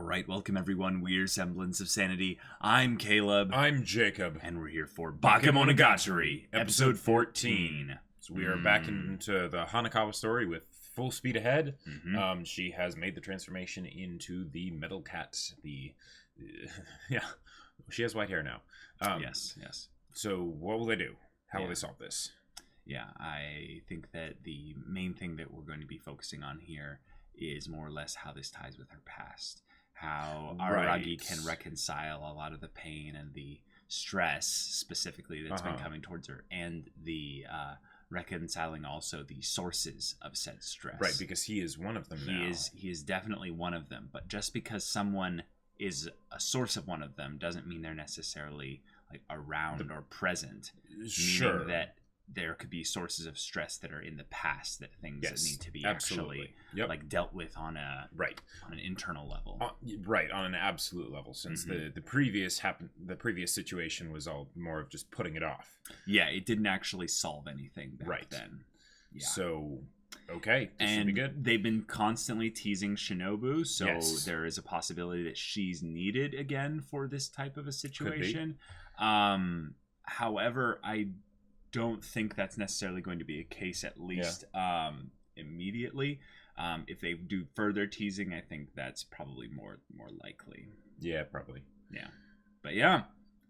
Alright, welcome everyone. We're Semblance of Sanity. I'm Caleb. I'm Jacob. And we're here for Bakemonogatari, episode 14. So we are back into the Hanekawa story with full speed ahead. She has made the transformation into the metal cat. Yeah, she has white hair now. Yes. So what will they do? How will they solve this? Yeah, I think that the main thing that we're going to be focusing on here is more or less how this ties with her past. How Araragi can reconcile a lot of the pain and the stress specifically that's been coming towards her, and the reconciling also the sources of said stress. Right, because he is one of them now. He is definitely one of them, but just because someone is a source of one of them doesn't mean they're necessarily like around or present. Sure. Meaning that there could be sources of stress that are in the past, that things that need to be actually like dealt with on a on an internal level. On an absolute level, since the previous situation was all more of just putting it off. Yeah, it didn't actually solve anything back then. Yeah. So okay, this should be good. They've been constantly teasing Shinobu, so there is a possibility that she's needed again for this type of a situation. However, I don't think that's necessarily going to be a case, at least immediately. If they do further teasing, I think that's probably more likely. Yeah, probably. Yeah, but yeah,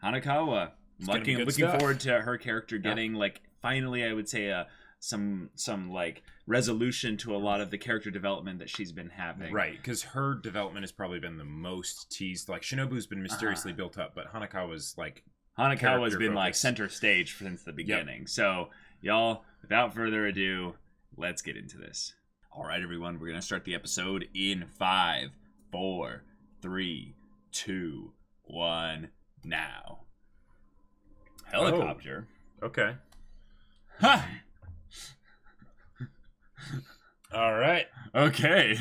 Hanekawa. Looking forward to her character getting like finally, I would say some like resolution to a lot of the character development that she's been having. Right, because her development has probably been the most teased. Like Shinobu's been mysteriously built up, but Hanekawa's been like center stage since the beginning. So y'all, without further ado, let's get into this. All right, everyone, we're gonna start the episode in 5, 4, 3, 2, 1, now. Helicopter. Oh, okay. Ha! All right. Okay.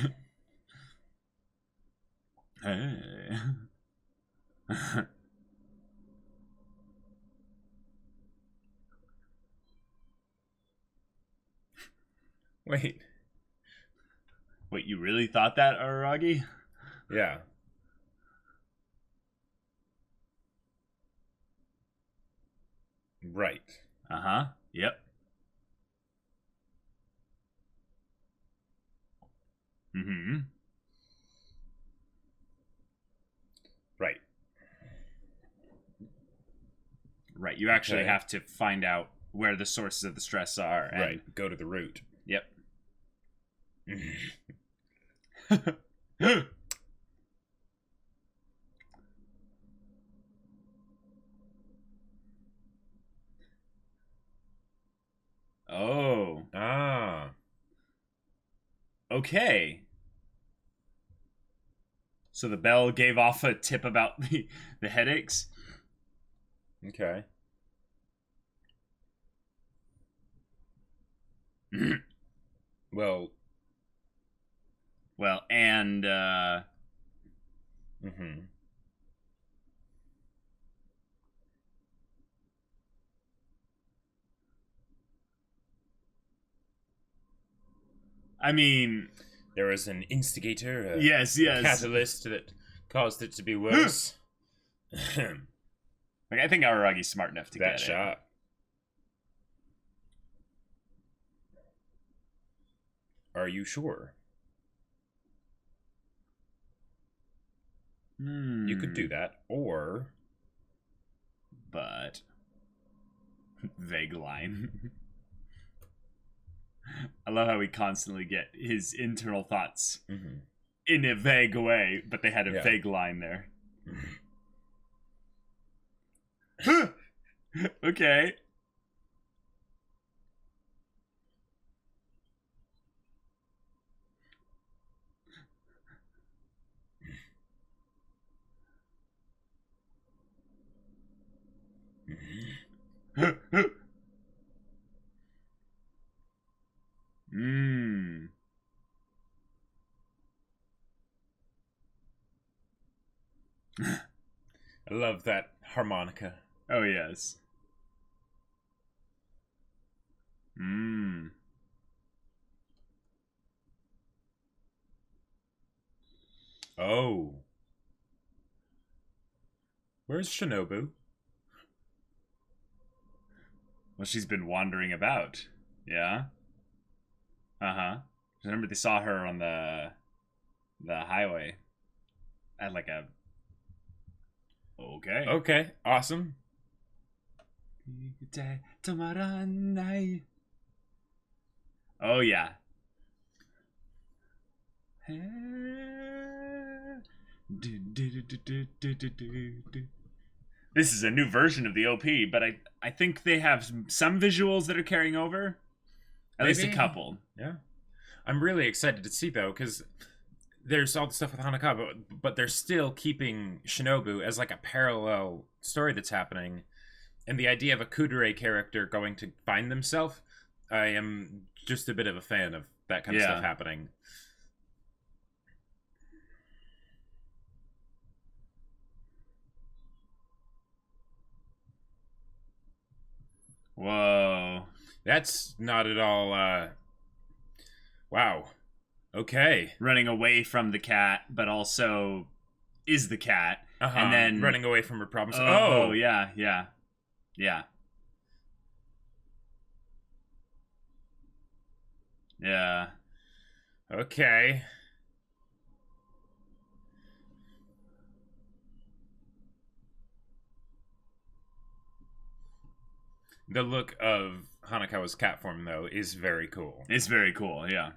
Hey. Wait, you really thought that, Araragi? Yeah. Right. Yep. Right, you actually have to find out where the sources of the stress are. And go to the root. Yep. Oh. Okay. So the bell gave off a tip about the headaches? Okay. Well, and I mean, there was an instigator, a catalyst that caused it to be worse. Like, I think Araragi's smart enough to get that shot. Are you sure? You could do that, or... But... vague line. I love how we constantly get his internal thoughts in a vague way, but they had a vague line there. Okay. I love that harmonica. Oh, yes. Oh. Where's Shinobu? Well, she's been wandering about. Yeah. Uh-huh. Remember they saw her on the highway. At like a... Okay. Okay, awesome. Oh, yeah. This is a new version of the OP, but I think they have some visuals that are carrying over. At least a couple. Yeah. I'm really excited to see, though, because there's all the stuff with Hanekawa, but they're still keeping Shinobu as like a parallel story that's happening. And the idea of a kudere character going to find themselves, I am just a bit of a fan of that kind of stuff happening. Whoa. That's not at all, wow. Okay. Running away from the cat, but also is the cat. And then... running away from her problems. Oh, yeah. Yeah. Okay. The look of Hanekawa's cat form, though, is very cool. It's very cool, yeah.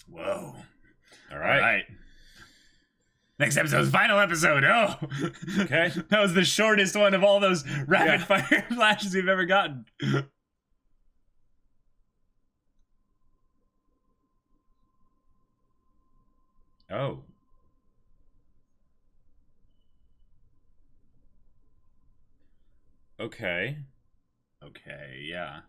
Whoa. All right. Next episode's final episode. Oh. Okay. That was the shortest one of all those rapid fire flashes we've ever gotten. Oh. Okay. Okay, yeah.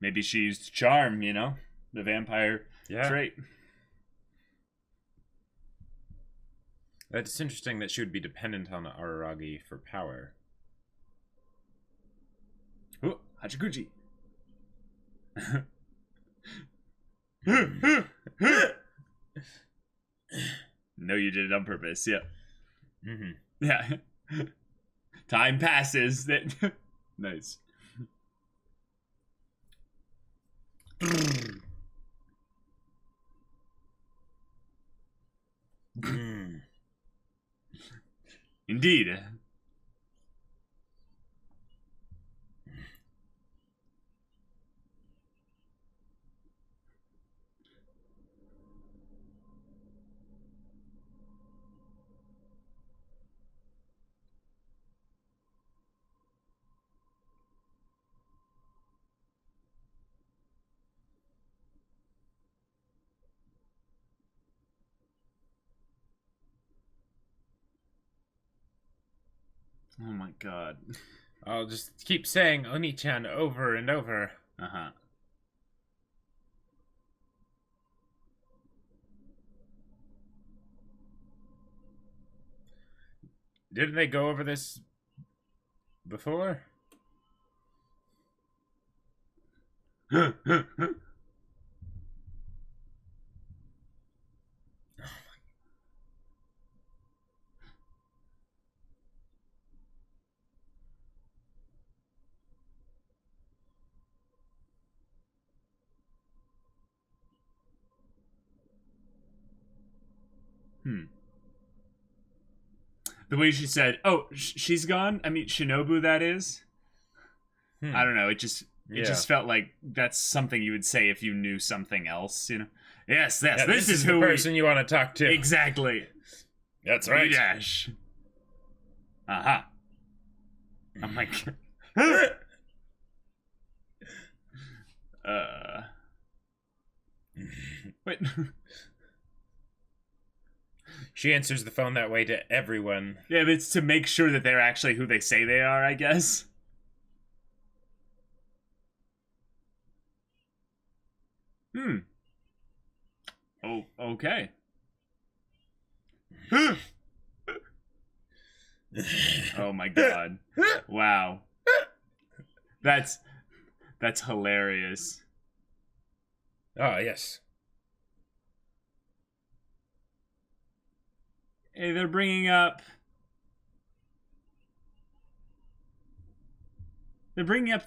Maybe she used charm, you know? The vampire trait. It's interesting that she would be dependent on Araragi for power. Oh, Hachikuji. No, you did it on purpose, yeah. Mm-hmm. Yeah. Time passes. Nice. Indeed. Oh my god. I'll just keep saying Oni-chan over and over. Uh-huh. Didn't they go over this before? The way she said, "Oh, she's gone." I mean, Shinobu, that is. I don't know. It just felt like that's something you would say if you knew something else. You know. Yes. This is the person you want to talk to. Exactly. That's right. Dash. Uh-huh. Oh my god. Wait. She answers the phone that way to everyone. Yeah, but it's to make sure that they're actually who they say they are, I guess. Oh, okay. Oh my god. Wow. That's That's hilarious. Oh, yes. Hey, they're bringing up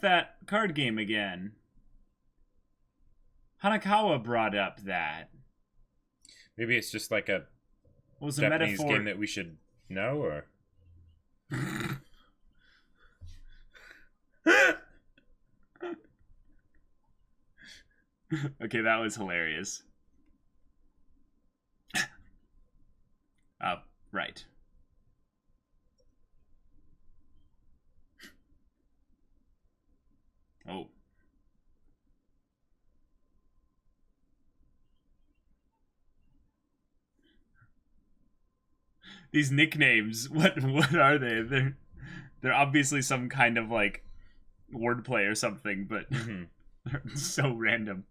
that card game again. Hanekawa brought up that. Maybe it's just like a Was a Japanese metaphor game that we should know, or okay, that was hilarious. Right. Oh. These nicknames, what are they? They're obviously some kind of like wordplay or something, but they're so random.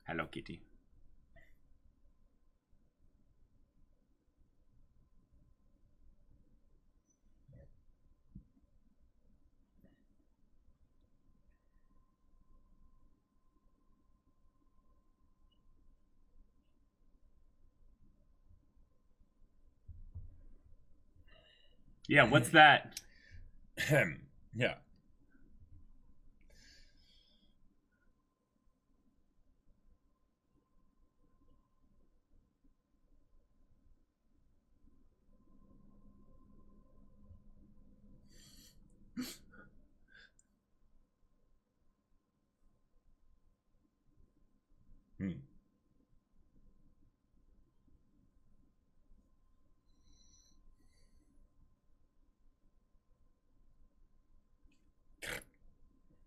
Hello Kitty. Yeah, what's that? Yeah.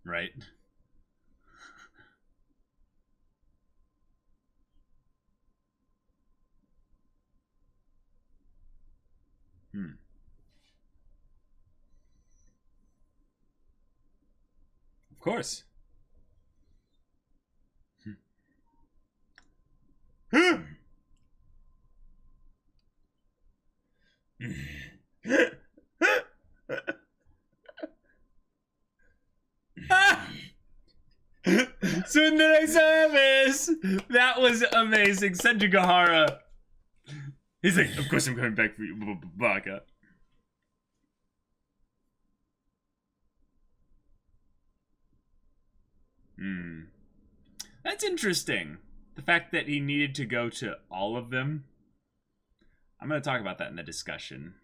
Right. Of course. Tsundere service! That was amazing. Senjugahara. He's like, of course I'm coming back for you, Baka. That's interesting. The fact that he needed to go to all of them. I'm going to talk about that in the discussion.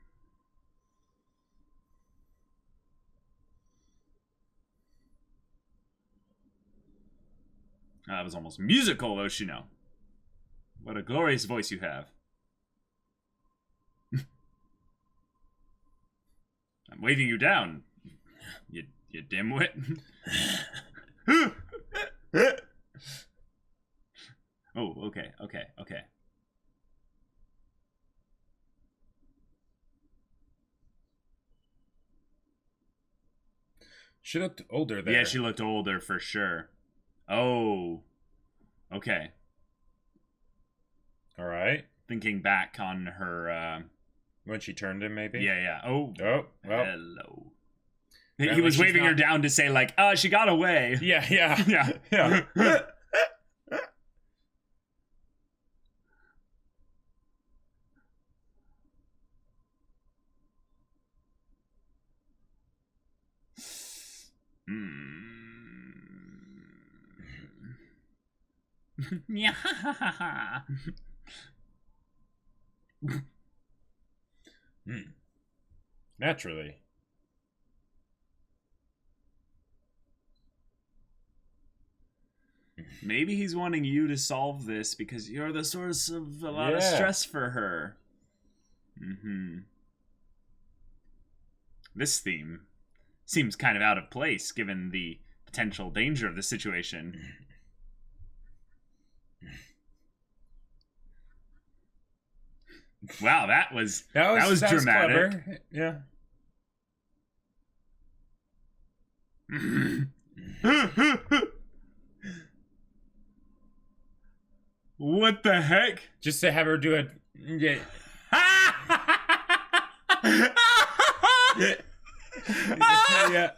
That was almost musical, Oshino. What a glorious voice you have. I'm waving you down, you dimwit. Oh, okay. She looked older there. Yeah, she looked older for sure. Oh, okay. All right. Thinking back on her... when she turned him, maybe? Yeah. Oh, well. Hello. He was waving her down to say, like, she got away. Yeah. Yeah. Naturally. Maybe he's wanting you to solve this because you're the source of a lot of stress for her. This theme seems kind of out of place given the potential danger of the situation. Wow, that was dramatic. Clever. Yeah. What the heck? Just to have her do a... Yeah. Yeah.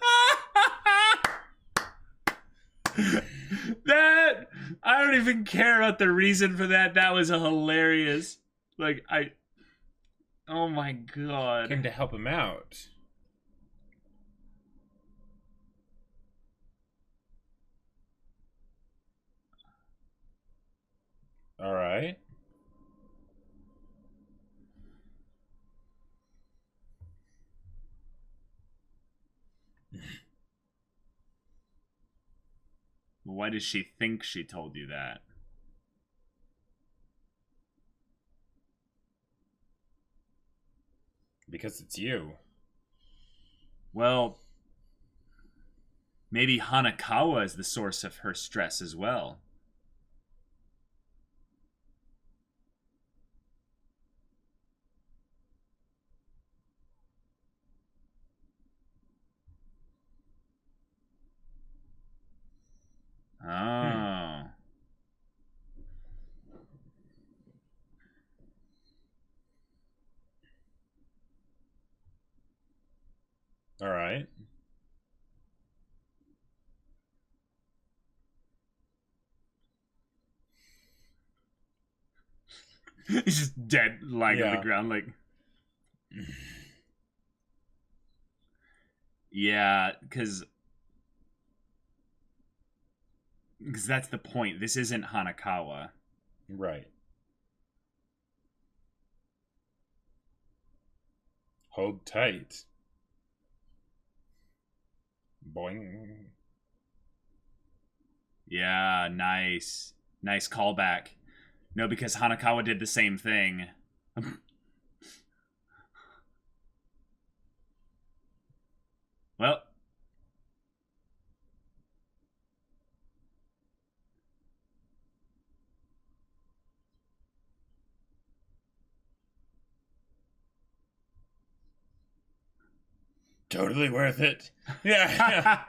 That, I don't even care about the reason for that. That was hilarious. Like, oh my god. Came to help him out. All right. Why does she think she told you that? Because it's you. Well, maybe Hanekawa is the source of her stress as well. Oh. All right. He's just dead, lying on the ground, like... Yeah, because that's the point. This isn't Hanekawa. Right. Hold tight. Boing. Yeah, nice. Nice callback. No, because Hanekawa did the same thing. Well. Totally worth it. Yeah.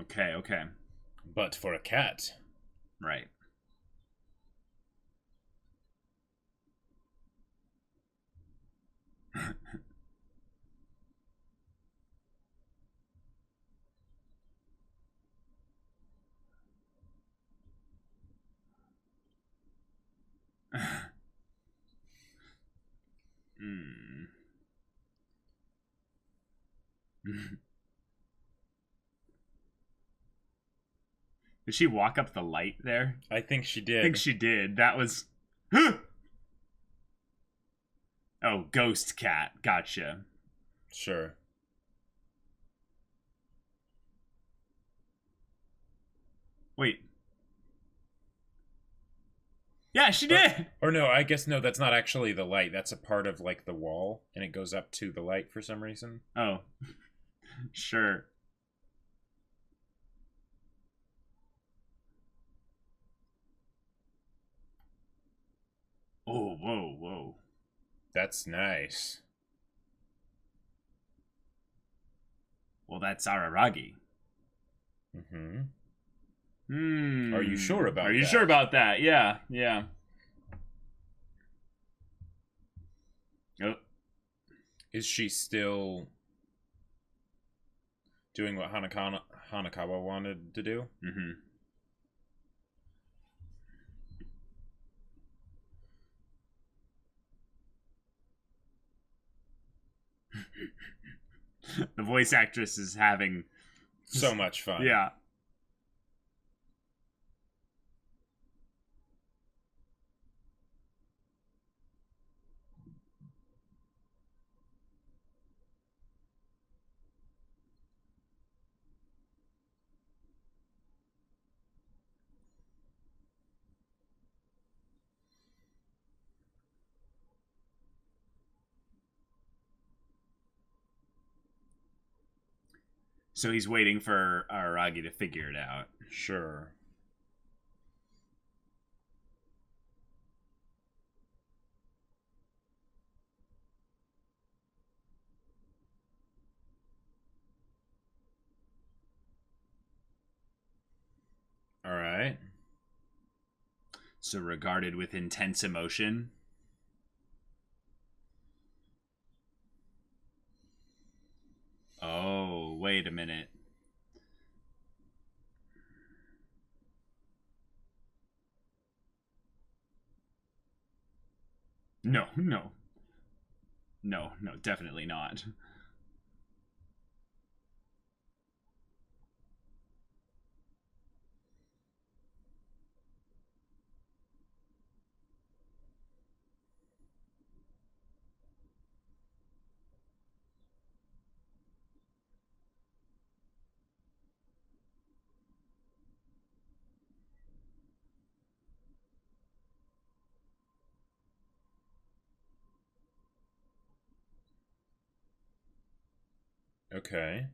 Okay, okay. But for a cat. Right. Did she walk up the light there? I think she did. I think she did. That was... Oh, ghost cat. Gotcha. Sure. Wait. Yeah, she did! Or no, I guess no, that's not actually the light. That's a part of, like, the wall, and it goes up to the light for some reason. Oh. Sure. Oh, whoa, whoa. That's nice. Well, that's Araragi. Mm-hmm. Hmm. Are you sure about that? Are you sure about that? Yeah, yeah. Oh. Is she still doing what Hanekawa wanted to do? Mm-hmm. The voice actress is having so much fun. Yeah. So he's waiting for Araragi to figure it out. Sure. All right. So regarded with intense emotion. Oh, wait a minute. No, definitely not. Okay.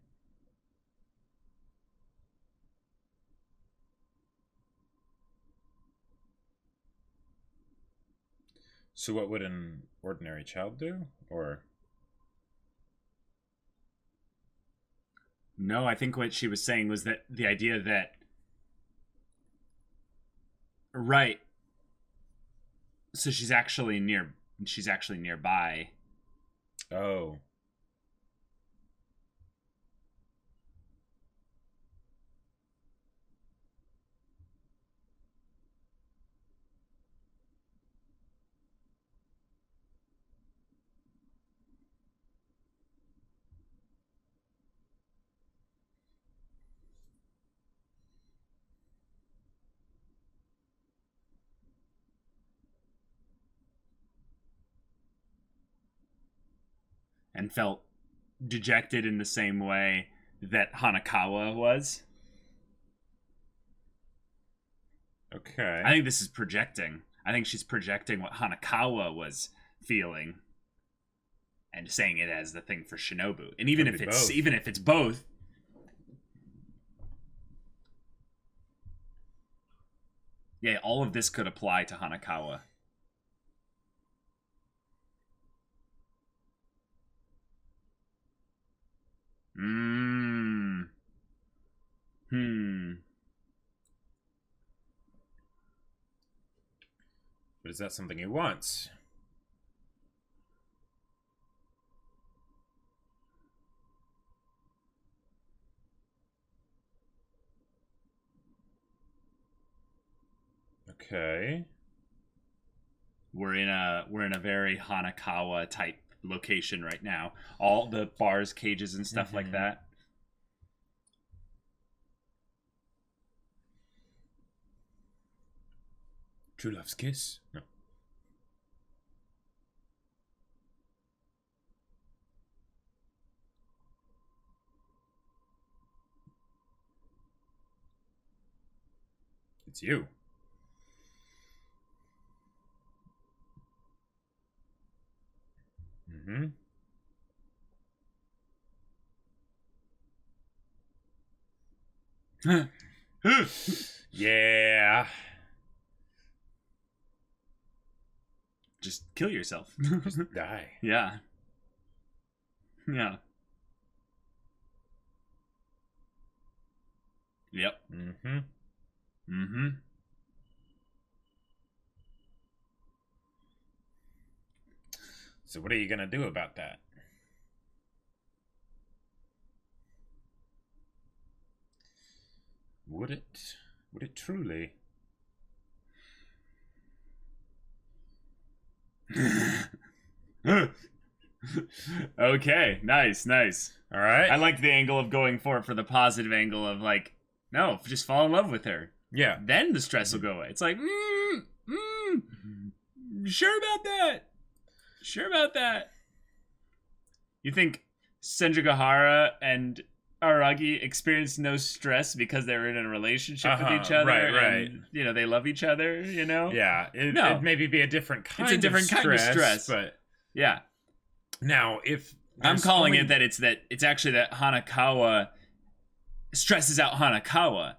So what would an ordinary child do? Or... No, I think what she was saying was that the idea that... Right. So she's actually nearby. Oh. And felt dejected in the same way that Hanekawa was. Okay. I think this is projecting. I think she's projecting what Hanekawa was feeling and saying it as the thing for Shinobu. And even if it's both, yeah, all of this could apply to Hanekawa. But is that something he wants? Okay. We're in a very Hanekawa type location right now. All the bars, cages, and stuff like that. True love's kiss? No. It's you. Yeah. Just kill yourself. Just die. Yeah. Yeah. Yep. So what are you gonna do about that? Would it truly? Okay, nice. All right. I like the angle of going for the positive angle of like, no, just fall in love with her. Yeah. Then the stress will go away. It's like, sure about that. You think Senjugahara and Araragi experienced no stress because they were in a relationship with each other? Right. And, they love each other, Yeah. It'd maybe be a different kind of stress. It's a different kind of stress. But yeah. Now, if I'm calling it that it's actually that Hanekawa stresses out Hanekawa.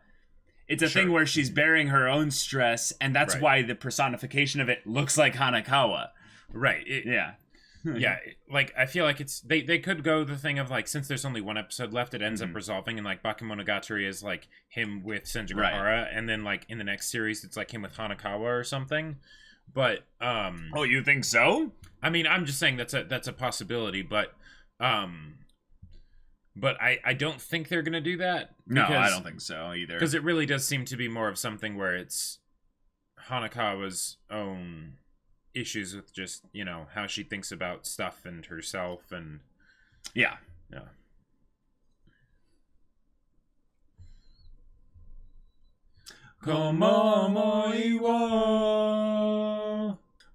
It's a thing where she's bearing her own stress, and that's why the personification of it looks like Hanekawa. Right. Yeah. Yeah, like, I feel like it's... They could go the thing of, like, since there's only one episode left, it ends up resolving, and, like, Bakemonogatari is, like, him with Senjugahara, and then, like, in the next series, it's, like, him with Hanekawa or something. But, Oh, you think so? I mean, I'm just saying that's a possibility, but I don't think they're gonna do that. No, I don't think so either. Because it really does seem to be more of something where it's Hanekawa's own issues with just, you know, how she thinks about stuff and herself, and yeah.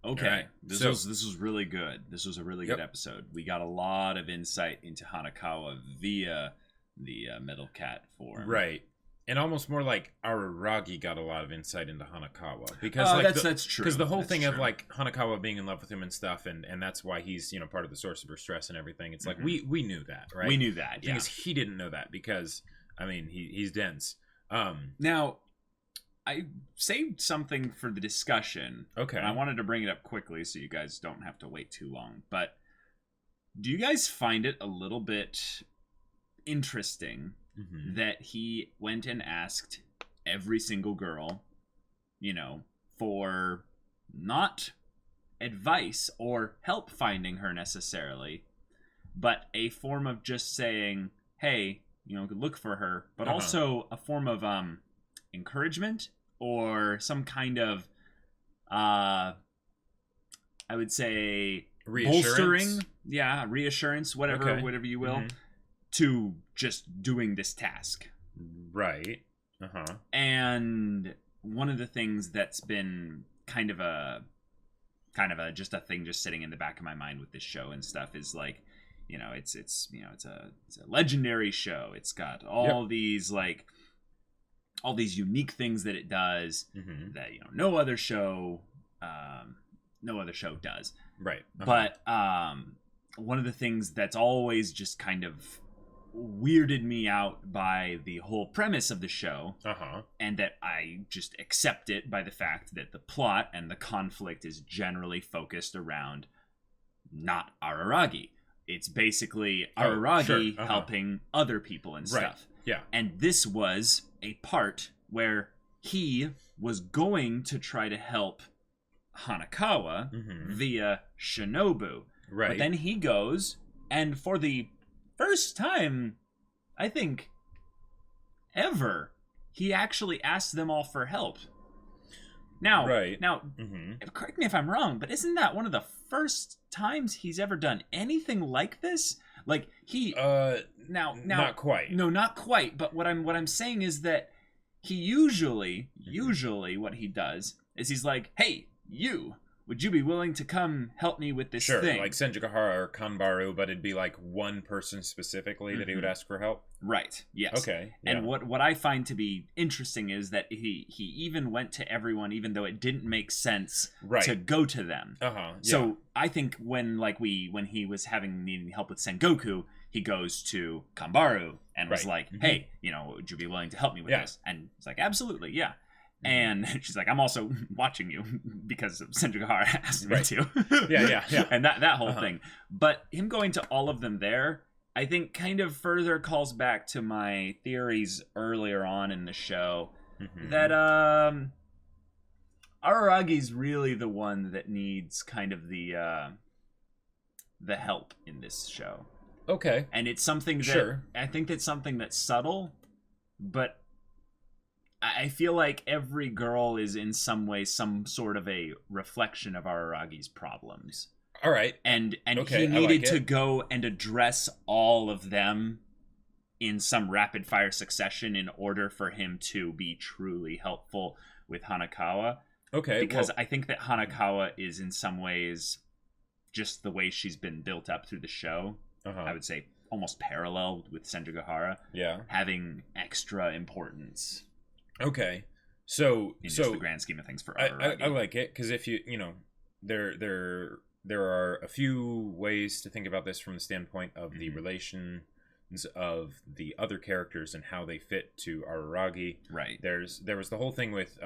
Okay, right. This was really good. This was a really good episode. We got a lot of insight into Hanekawa via the Metal Cat form. Right. And almost more like Araragi got a lot of insight into Hanekawa, because that's true. Because the whole thing of like Hanekawa being in love with him and stuff, and that's why he's, you know, part of the source of her stress and everything. It's like we knew that, right? We knew that. The thing is, he didn't know that because, I mean, he's dense. Now, I saved something for the discussion. Okay. And I wanted to bring it up quickly so you guys don't have to wait too long. But do you guys find it a little bit interesting that he went and asked every single girl, you know, for not advice or help finding her necessarily, but a form of just saying, hey, you know, look for her, but also a form of encouragement or some kind of I would say bolstering, reassurance, whatever you will, to just doing this task. Right. And one of the things that's been kind of a just a thing just sitting in the back of my mind with this show and stuff is like, you know, it's a legendary show. It's got all these like all these unique things that it does that, you know, no other show does. Right. But one of the things that's always just kind of weirded me out by the whole premise of the show, and that I just accept it by the fact that the plot and the conflict is generally focused around not Araragi. It's basically Araragi helping other people and stuff. Yeah. And this was a part where he was going to try to help Hanekawa via Shinobu. Right. But then he goes, and for the first time, I think, ever, he actually asked them all for help. Now, correct me if I'm wrong, but isn't that one of the first times he's ever done anything like this? Like he now not quite. No, not quite. But what I'm saying is that he usually what he does is he's like, hey, would you be willing to come help me with this thing? Like Senjugahara or Kanbaru, but it'd be like one person specifically that he would ask for help? Right, yes. Okay. Yeah. And what I find to be interesting is that he even went to everyone, even though it didn't make sense to go to them. So I think when he was needing help with Sengoku, he goes to Kanbaru and was like, hey, you know, would you be willing to help me with this? And it's like, absolutely, yeah. And she's like, I'm also watching you because Senjugahara asked me to. Yeah. And that whole thing. But him going to all of them there, I think kind of further calls back to my theories earlier on in the show that Araragi's really the one that needs kind of the help in this show. Okay. And it's something that I think it's something that's subtle, but I feel like every girl is in some way some sort of a reflection of Araragi's problems. All right. And he needed to go and address all of them in some rapid fire succession in order for him to be truly helpful with Hanekawa. Okay. Because I think that Hanekawa is in some ways just the way she's been built up through the show. I would say almost parallel with Senjugahara. Yeah. Having extra importance. Okay, so in just the grand scheme of things for Araragi. I like it because if you know there are a few ways to think about this from the standpoint of the relation of the other characters and how they fit to Araragi. Right. There was the whole thing with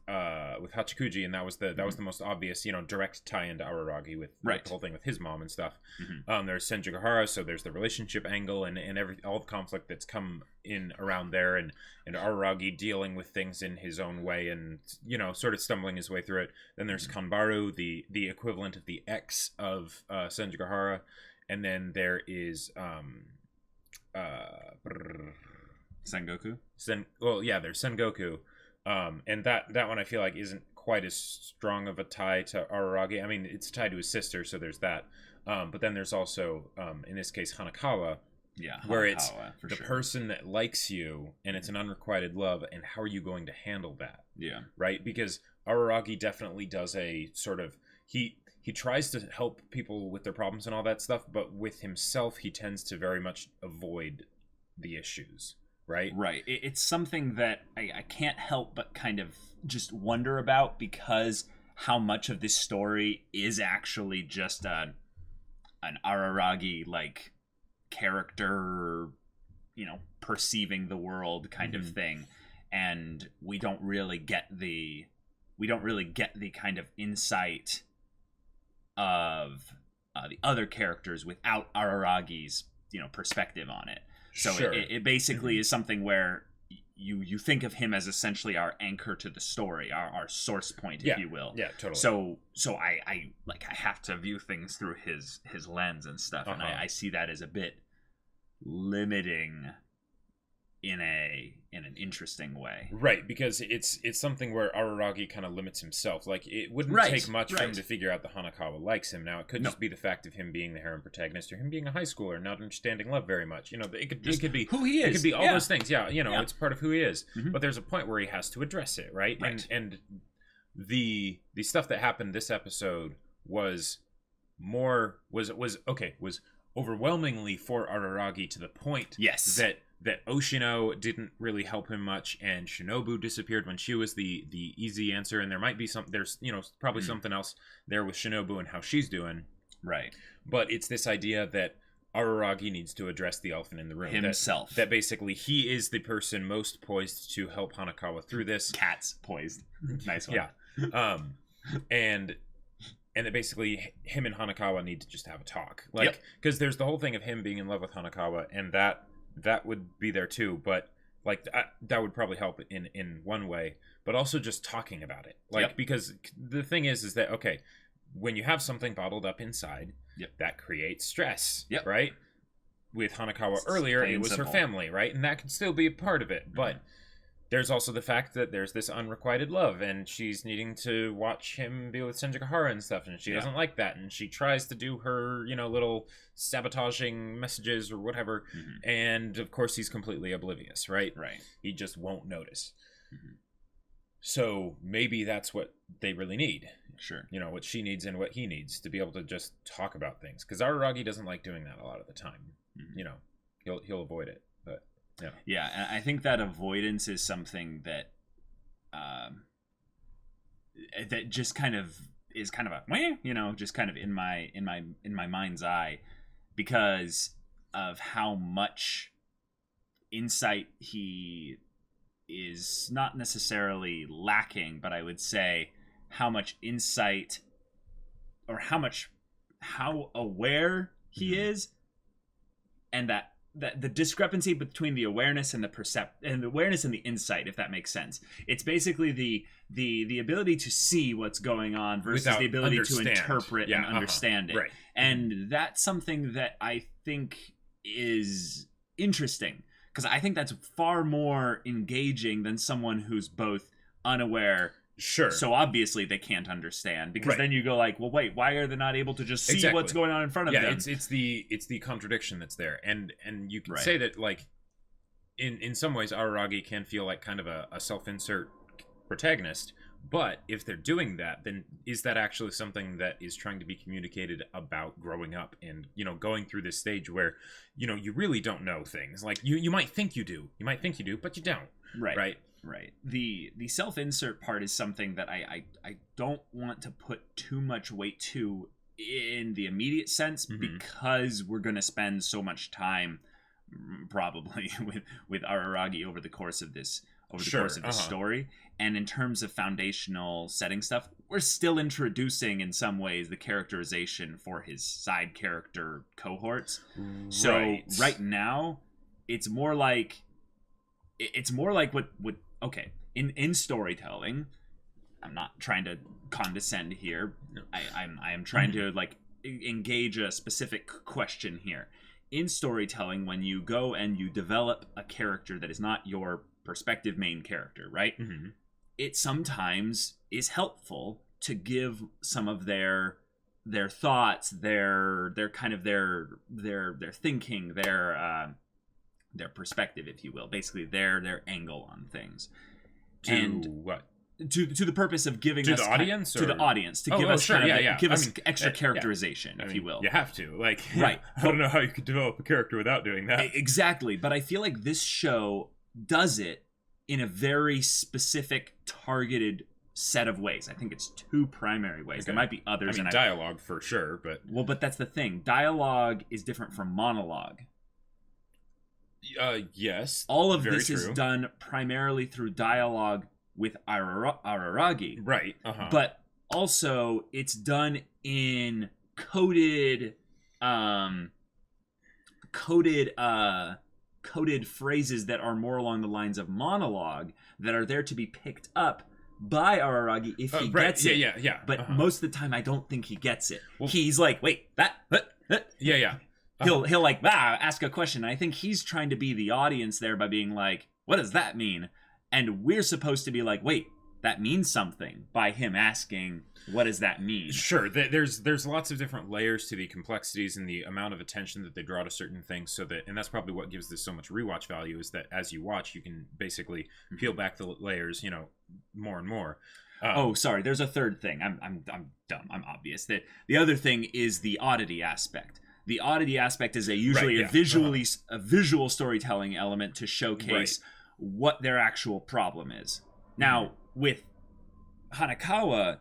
Hachikuji, and that was the most obvious, direct tie into Araragi with the whole thing with his mom and stuff. There's Senjugahara, so there's the relationship angle and all the conflict that's come in around there, and Araragi dealing with things in his own way and sort of stumbling his way through it. Then there's Kanbaru, the equivalent of the ex of Senjugahara, and then there is Sengoku. There's Sengoku. And that one I feel like isn't quite as strong of a tie to Araragi. I mean, it's tied to his sister, so there's that. But then there's also, in this case, Hanekawa. Yeah, where it's the person that likes you, and it's an unrequited love, and how are you going to handle that? Yeah. Right? Because Araragi definitely does a sort of... He tries to help people with their problems and all that stuff, but with himself, he tends to very much avoid the issues. Right? Right. It's something that I can't help but kind of just wonder about, because how much of this story is actually just an Araragi like character, perceiving the world kind of thing, and we don't really get the kind of insight of the other characters without Araragi's perspective on it. So sure. it basically is something where you think of him as essentially our anchor to the story, our source point, if you will. Yeah, totally. So I have to view things through his lens and stuff, and I see that as a bit limiting in an interesting way. Right, because it's something where Araragi kind of limits himself. Like, it wouldn't take much for him to figure out that Hanekawa likes him. Now, it could just be the fact of him being the harem protagonist, or him being a high schooler, not understanding love very much. It could be who he is. It could be all those things. Yeah, it's part of who he is. But there's a point where he has to address it, right? And the stuff that happened this episode was overwhelmingly for Araragi, to the point that Oshino didn't really help him much, and Shinobu disappeared when she was the easy answer, and there might be there's probably something else there with Shinobu and how she's doing. Right. But it's this idea that Araragi needs to address the elephant in the room himself. That basically he is the person most poised to help Hanekawa through this. Cat's poised. Nice one. Yeah. And that basically him and Hanekawa need to just have a talk. Because there's the whole thing of him being in love with Hanekawa, and that would be there too, but that would probably help in one way, but also just talking about it. Because the thing is that, okay, when you have something bottled up inside, that creates stress, right? With Hanekawa earlier, it was her family, right? And that could still be a part of it, but there's also the fact that there's this unrequited love, and she's needing to watch him be with Senjugahara and stuff, and she doesn't like that, and she tries to do her, little sabotaging messages or whatever, and of course he's completely oblivious, right? Right. He just won't notice. So maybe that's what they really need. Sure. What she needs and what he needs, to be able to just talk about things, because Araragi doesn't like doing that a lot of the time. He'll avoid it, but... Yeah, and I think that avoidance is something that that just kind of is kind of a just kind of in my mind's eye, because of how much insight he is not necessarily lacking, but I would say how much insight, or how aware he is, and that the discrepancy between the awareness and the awareness and the insight, if that makes sense. It's basically the ability to see what's going on versus the ability to interpret and understand it. Right. And that's something that I think is interesting, because I think that's far more engaging than someone who's both unaware. Sure. So obviously they can't understand, because then you go like, well, wait, why are they not able to just see what's going on in front of them? Yeah, it's the contradiction that's there, and you can say that, like, in some ways Araragi can feel like kind of a self-insert protagonist, but if they're doing that, then is that actually something that is trying to be communicated about growing up and going through this stage where you really don't know things, like you might think you do, but you don't. Right. The self-insert part is something that I don't want to put too much weight to in the immediate sense, because we're going to spend so much time probably with Araragi over the course of this course of the story. And in terms of foundational setting stuff, we're still introducing in some ways the characterization for his side character cohorts. So right now it's more like what okay, in storytelling, I'm not trying to condescend here. No. I am trying to like engage a specific question here. In storytelling, when you go and you develop a character that is not your perspective main character, right? It sometimes is helpful to give some of their thoughts, their kind of their thinking, their perspective, if you will, basically their angle on things. What? To the purpose of giving us the audience, to the audience to give us sure, give us extra characterization, if you will. You have to, like, right. I don't know how you could develop a character without doing that. Exactly, but I feel like this show does it in a very specific, targeted set of ways. I think it's two primary ways. There might be others. Dialogue for sure, but that's the thing. Dialogue is different from monologue. Yes. All of this is done primarily through dialogue with Araragi. Right. But also it's done in coded phrases that are more along the lines of monologue that are there to be picked up by Araragi if he gets it. Yeah. But most of the time I don't think he gets it. Well, he's like, wait, that Yeah. He'll like ask a question. I think he's trying to be the audience there by being like, what does that mean? And we're supposed to be like, wait, that means something, by him asking, what does that mean? Sure. There's lots of different layers to the complexities and the amount of attention that they draw to certain things, and that's probably what gives this so much rewatch value, is that as you watch, you can basically peel back the layers, more and more. Sorry. There's a third thing. I'm dumb. I'm obvious. That the other thing is the oddity aspect. The oddity aspect is usually a visual storytelling element to showcase what their actual problem is. Now, with Hanekawa,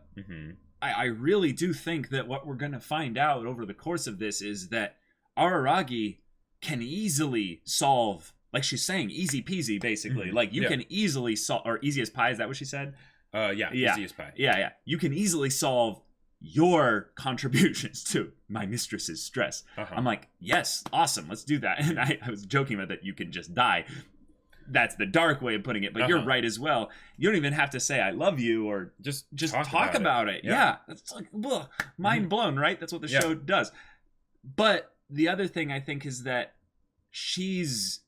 I really do think that what we're going to find out over the course of this is that Araragi can easily solve, like she's saying, easy peasy, basically. Like, you can easily solve, or easy as pie, is that what she said? Easy as pie. Yeah. You can easily solve your contributions to my mistress's stress. I'm like, yes, awesome, let's do that. And I was joking about that you can just die. That's the dark way of putting it, but you're right as well. You don't even have to say I love you, or just talk about it. Yeah. That's like, mind blown, right? That's what the show does. But the other thing I think is that she's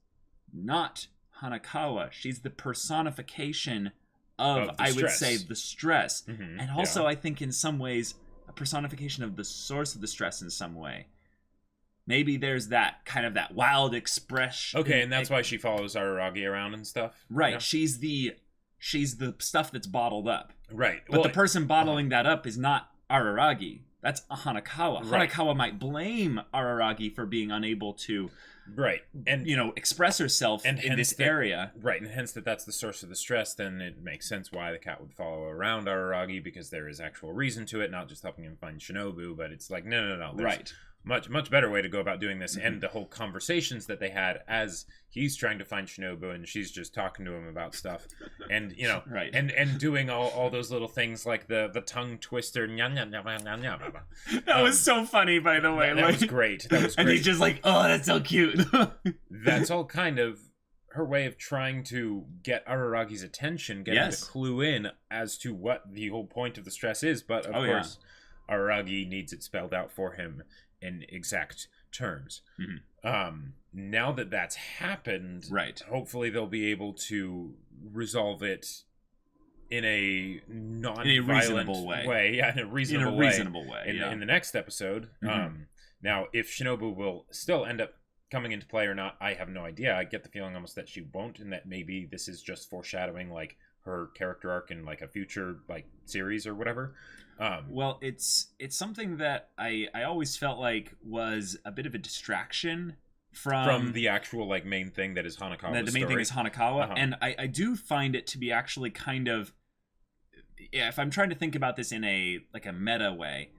not Hanekawa. She's the personification of I would say, the stress. And also, I think in some ways, a personification of the source of the stress in some way. Maybe there's that kind of that wild expression. Okay, and that's why she follows Araragi around and stuff. Right. Yeah. She's the stuff that's bottled up. Right. But the person bottling that up is not Araragi. That's Hanekawa. Right. Hanekawa might blame Araragi for being unable to and express herself in this area. Right, and hence that's the source of the stress. Then it makes sense why the cat would follow around Araragi, because there is actual reason to it, not just helping him find Shinobu. But it's like, no. There's much better way to go about doing this. And the whole conversations that they had as he's trying to find Shinobu and she's just talking to him about stuff, and and doing all those little things like the tongue twister. That was so funny, by the way. That was great. And he's just like, oh, that's so cute. That's all kind of her way of trying to get Araragi's attention, get him to clue in as to what the whole point of the stress is. But of course, Araragi needs it spelled out for him in exact terms. Now that that's happened, hopefully they'll be able to resolve it in a non-reasonable way. Yeah, in a reasonable way. In the next episode. Now, if Shinobu will still end up coming into play or not, I have no idea. I get the feeling almost that she won't, and that maybe this is just foreshadowing like her character arc in like a future like series or whatever. Well, it's something that I always felt like was a bit of a distraction from the actual like main thing that is Hanekawa's the main thing is Hanekawa, and I do find it to be actually kind of yeah, if I'm trying to think about this in a meta way,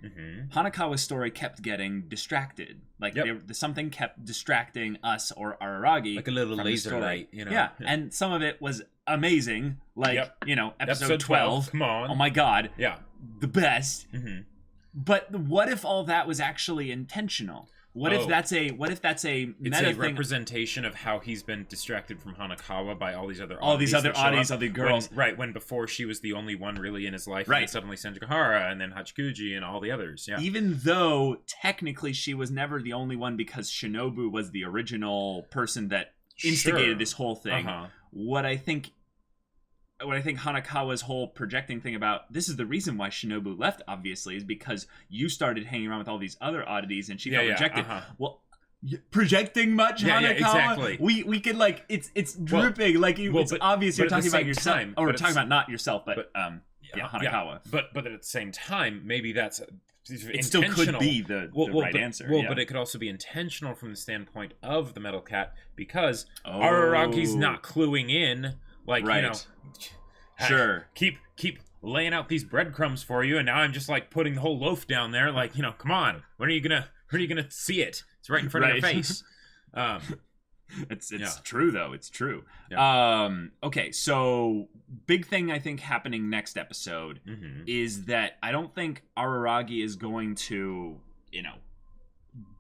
Hanekawa's story kept getting distracted. Like something kept distracting us or Araragi, like a little laser light, you know. Yeah, and some of it was amazing, like you know, episode 12. Come on, oh my god, yeah, the best. But what if all that was actually intentional? What if that's a meta representation of how he's been distracted from Hanekawa by all these other oddities, other girls, when before she was the only one really in his life, right? And suddenly Senjigahara, and then Hachikuji, and all the others. Yeah. Even though technically she was never the only one, because Shinobu was the original person that instigated this whole thing. What I think Hanekawa's whole projecting thing about this is the reason why Shinobu left, obviously, is because you started hanging around with all these other oddities and she felt rejected. Well, projecting much, Hanekawa? Yeah, exactly. We could, like, it's dripping. It's obvious you're talking about yourself. Or we're talking about not yourself, but Hanekawa. But at the same time, maybe that's... It still could be the right answer. But it could also be intentional from the standpoint of the Metal Cat, because Araragi's not cluing in. Like, you know, sure. Keep laying out these breadcrumbs for you, and now I'm just like putting the whole loaf down there. Like, you know, come on, when are you gonna see it? It's right in front of your face. It's true though. It's true. Yeah. Okay, so big thing I think happening next episode is that I don't think Araragi is going to, you know,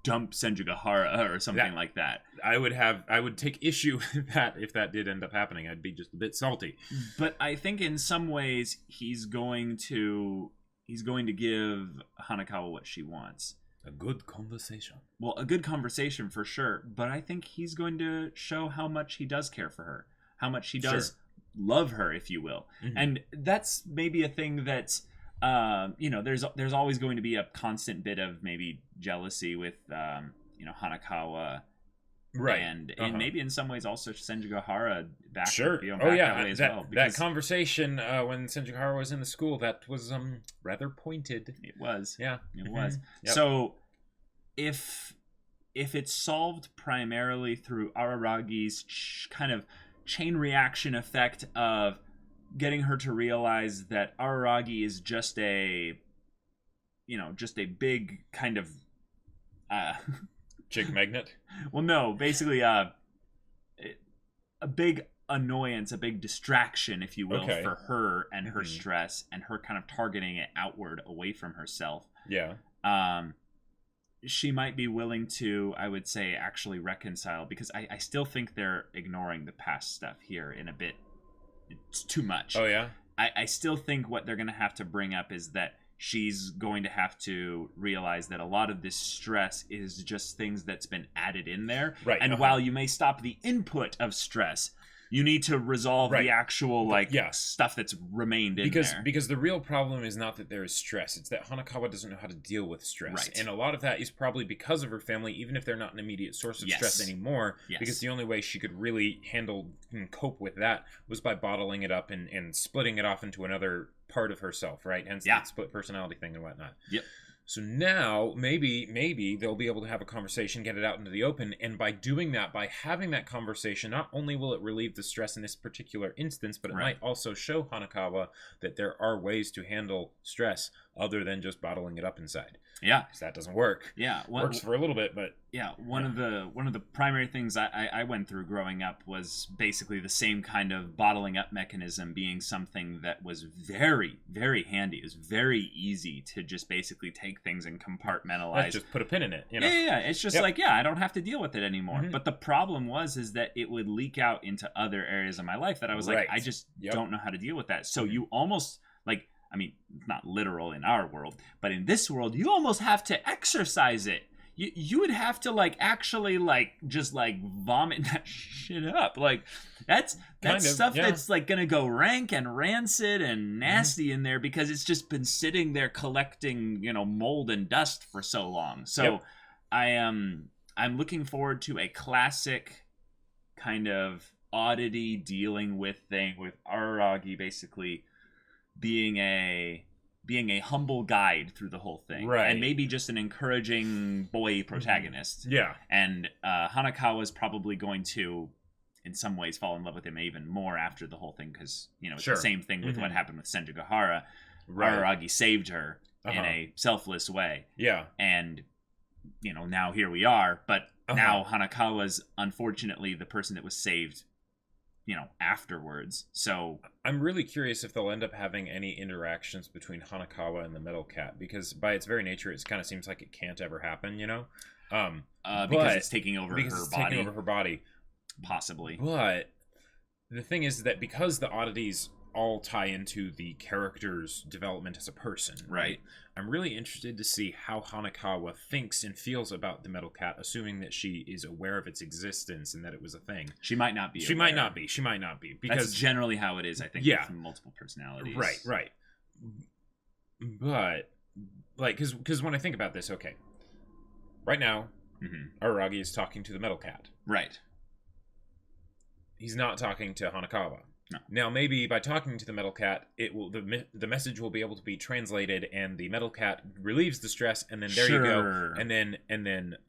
dump Senjigahara or something like that. I would take issue with that if that did end up happening. I'd be just a bit salty. But I think in some ways he's going to give Hanekawa what she wants. A good conversation. Well, a good conversation for sure, but I think he's going to show how much he does care for her, how much he does love her, if you will. And that's maybe a thing that's you know, there's always going to be a constant bit of maybe jealousy with you know, Hanekawa, right? And maybe in some ways also Senjigahara back that way as well. That conversation when Senjigahara was in the school, that was rather pointed. It was, it was. Yep. So if it's solved primarily through Araragi's kind of chain reaction effect of getting her to realize that Araragi is just a big kind of chick magnet. Well, no, basically a big annoyance, a big distraction, if you will, for her and her stress and her kind of targeting it outward away from herself. Yeah. She might be willing to, I would say, actually reconcile, because I still think they're ignoring the past stuff here in a bit. It's too much. Oh, yeah? I still think what they're going to have to bring up is that she's going to have to realize that a lot of this stress is just things that's been added in there. Right. And while you may stop the input of stress, you need to resolve the actual stuff that's remained in there. Because the real problem is not that there is stress. It's that Hanekawa doesn't know how to deal with stress. Right. And a lot of that is probably because of her family, even if they're not an immediate source of stress anymore. Yes. Because the only way she could really handle and cope with that was by bottling it up and splitting it off into another part of herself, right? Hence the split personality thing and whatnot. Yep. So now, maybe they'll be able to have a conversation, get it out into the open, and by doing that, by having that conversation, not only will it relieve the stress in this particular instance, but it might also show Hanekawa that there are ways to handle stress other than just bottling it up inside. Yeah. Because that doesn't work. Yeah. Works for a little bit, but... Yeah, one of the primary things I went through growing up was basically the same kind of bottling up mechanism being something that was very, very handy. It was very easy to just basically take things and compartmentalize. Let's just put a pin in it, you know? Yeah. It's just I don't have to deal with it anymore. But the problem is that it would leak out into other areas of my life that I was like, I just don't know how to deal with that. So you almost, like, I mean, it's not literal in our world, but in this world, you almost have to exercise it. You would have to actually just vomit that shit up. Like that's stuff that's gonna go rank and rancid and nasty in there because it's just been sitting there collecting, mold and dust for so long. So I'm looking forward to a classic kind of oddity dealing with thing with Araragi basically being a humble guide through the whole thing, right? And maybe just an encouraging boy protagonist. Yeah. And Hanekawa is probably going to in some ways fall in love with him even more after the whole thing, because it's Sure. the same thing with what happened with Senjugahara. Right. Araragi saved her in a selfless way. Yeah. And now here we are, but now Hanekawa's unfortunately the person that was saved afterwards. So I'm really curious if they'll end up having any interactions between Hanekawa and the Metal Cat, because by its very nature it kind of seems like it can't ever happen, because it's taking over her body. Possibly. But the thing is that because the oddities all tie into the character's development as a person, right? I'm really interested to see how Hanekawa thinks and feels about the Metal Cat, assuming that she is aware of its existence and that it was a thing. She might not be. She might not be. Because that's generally how it is, I think, with multiple personalities. Right. But, because when I think about this, okay, right now, Araragi is talking to the Metal Cat. Right. He's not talking to Hanekawa. No. Now, maybe by talking to the Metal Cat, it will the message will be able to be translated, and the Metal Cat relieves the stress, and then you go, and then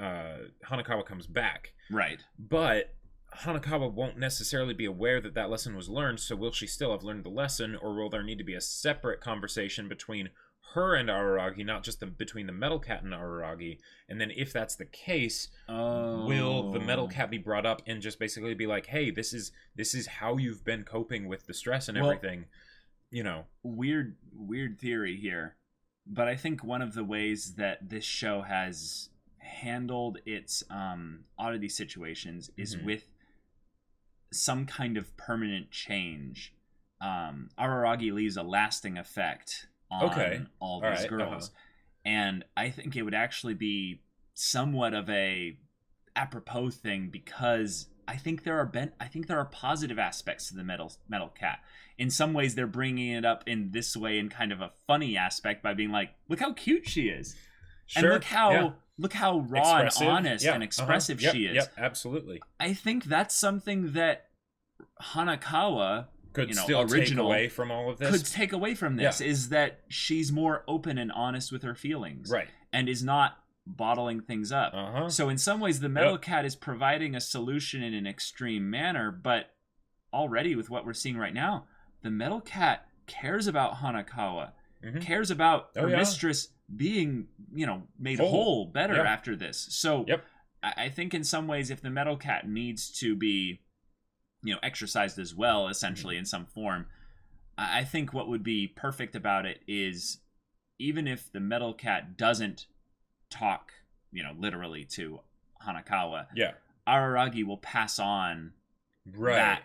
Hanekawa comes back. Right. But Hanekawa won't necessarily be aware that lesson was learned. So will she still have learned the lesson, or will there need to be a separate conversation between her and Araragi, not just between the Metal Cat and Araragi? And then if that's the case, will the Metal Cat be brought up and just basically be like, hey, this is how you've been coping with the stress and everything, Weird theory here, but I think one of the ways that this show has handled its oddity situations is with some kind of permanent change. Araragi leaves a lasting effect on all these girls. And I think it would actually be somewhat of a apropos thing, because I think there are positive aspects to the metal cat. In some ways, they're bringing it up in this way in kind of a funny aspect by being like, look how cute she is. Sure. And look how raw expressive, and honest and expressive she is. Yep, absolutely. I think that's something that Hanekawa could still take away from all of this. Could take away from this is that she's more open and honest with her feelings. Right. And is not bottling things up. So in some ways, the Metal Cat is providing a solution in an extreme manner, but already with what we're seeing right now, the Metal Cat cares about Hanekawa, cares about her mistress being, made whole better after this. So I think in some ways, if the Metal Cat needs to be exercised as well, essentially in some form, I think what would be perfect about it is, even if the Metal Cat doesn't talk, literally to Hanekawa, Araragi will pass on that,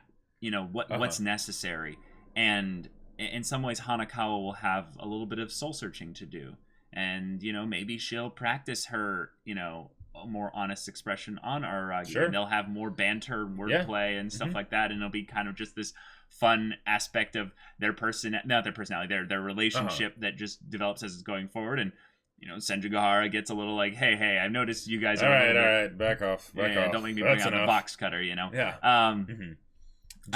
what's necessary. And in some ways, Hanekawa will have a little bit of soul searching to do. And, maybe she'll practice her, a more honest expression on Araragi. Sure. And they'll have more banter and wordplay and stuff like that. And it'll be kind of just this fun aspect of their relationship that just develops as it's going forward. And, Senjugahara gets a little like, hey, I've noticed you guys all right, back off. Don't make me bring out the box cutter, Do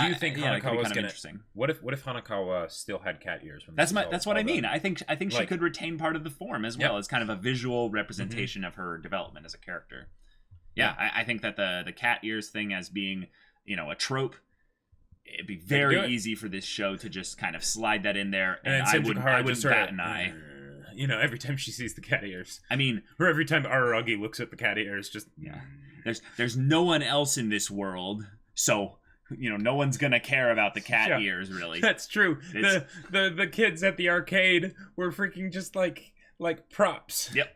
you think Hanekawa's gonna? Interesting. What if Hanekawa still had cat ears? That's what I mean. I think she could retain part of the form as well as kind of a visual representation of her development as a character. I think that the cat ears thing as being a trope, it'd be very easy for this show to just kind of slide that in there, and I wouldn't bat an eye. Every time she sees the cat ears. I mean, or every time Araragi looks at the cat ears, just There's no one else in this world, so. No one's gonna care about the cat ears, really. That's true. The kids at the arcade were freaking just like props. Yep.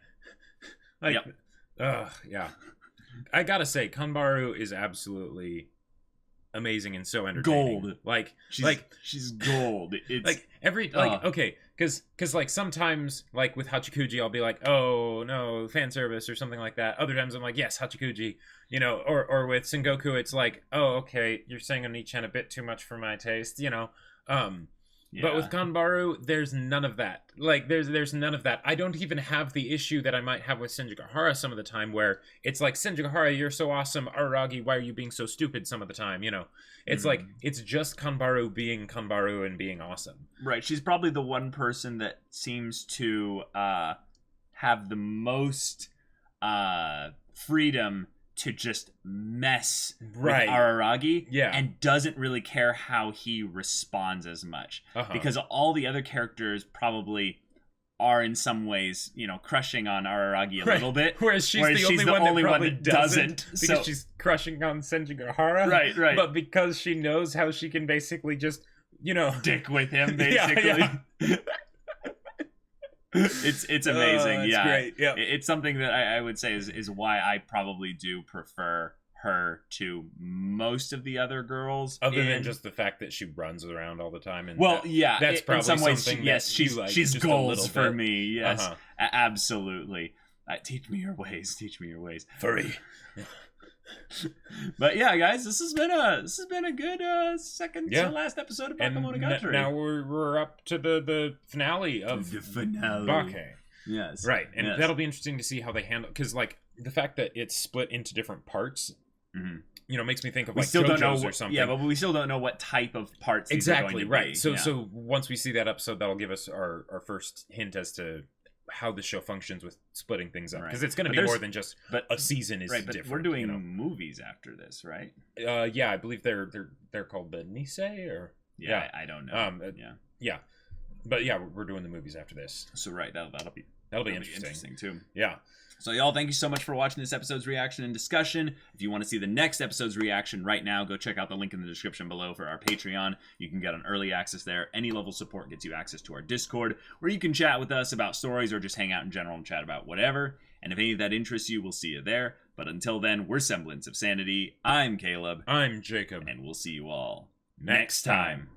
I gotta say, Kanbaru is absolutely amazing and so entertaining. Gold. She's gold. It's because sometimes with Hachikuji I'll be like, oh no, fan service or something like that. Other times I'm like, yes, Hachikuji. Or with Sengoku it's like, oh okay, you're saying Oni-chan a bit too much for my taste. But with Kanbaru, there's none of that. There's none of that. I don't even have the issue that I might have with Senjugahara some of the time, where it's like, Senjugahara, you're so awesome. Araragi, why are you being so stupid some of the time? It's like, it's just Kanbaru being Kanbaru and being awesome. Right. She's probably the one person that seems to have the most freedom to just mess Right. with Araragi, Yeah. and doesn't really care how he responds as much, because all the other characters probably are in some ways, crushing on Araragi a little bit, whereas she's the only one that doesn't, because so, she's crushing on Senjigahara, right, but because she knows how she can basically just dick with him, basically. Yeah. It's amazing. It's great. Yeah, it's something that I would say is why I probably do prefer her to most of the other girls, other than just the fact that she runs around all the time. And that's probably in some ways, something she's goals for me. Yes, absolutely. Teach me your ways, furry. But yeah, guys, this has been a good second to last episode of Bakemonogatari. Now we're up to the finale of the finale. Bake. Yes, right, and that'll be interesting to see how they handle, because like the fact that it's split into different parts, makes me think of JoJo's or something. Yeah, but we still don't know what type of parts exactly. These are going to right. be. So once we see that episode, that'll give us our first hint as to how the show functions with splitting things up, because it's going to be more than just a season is right, but different. We're doing movies after this, right? Yeah, I believe they're called the Nyice, or I don't know. But yeah, we're doing the movies after this. So right, that'll be interesting too. Yeah. So y'all, thank you so much for watching this episode's reaction and discussion. If you want to see the next episode's reaction right now, go check out the link in the description below for our Patreon. You can get an early access there. Any level support gets you access to our Discord, where you can chat with us about stories or just hang out in general and chat about whatever. And if any of that interests you, we'll see you there. But until then, we're Semblance of Sanity. I'm Caleb. I'm Jacob. And we'll see you all next time.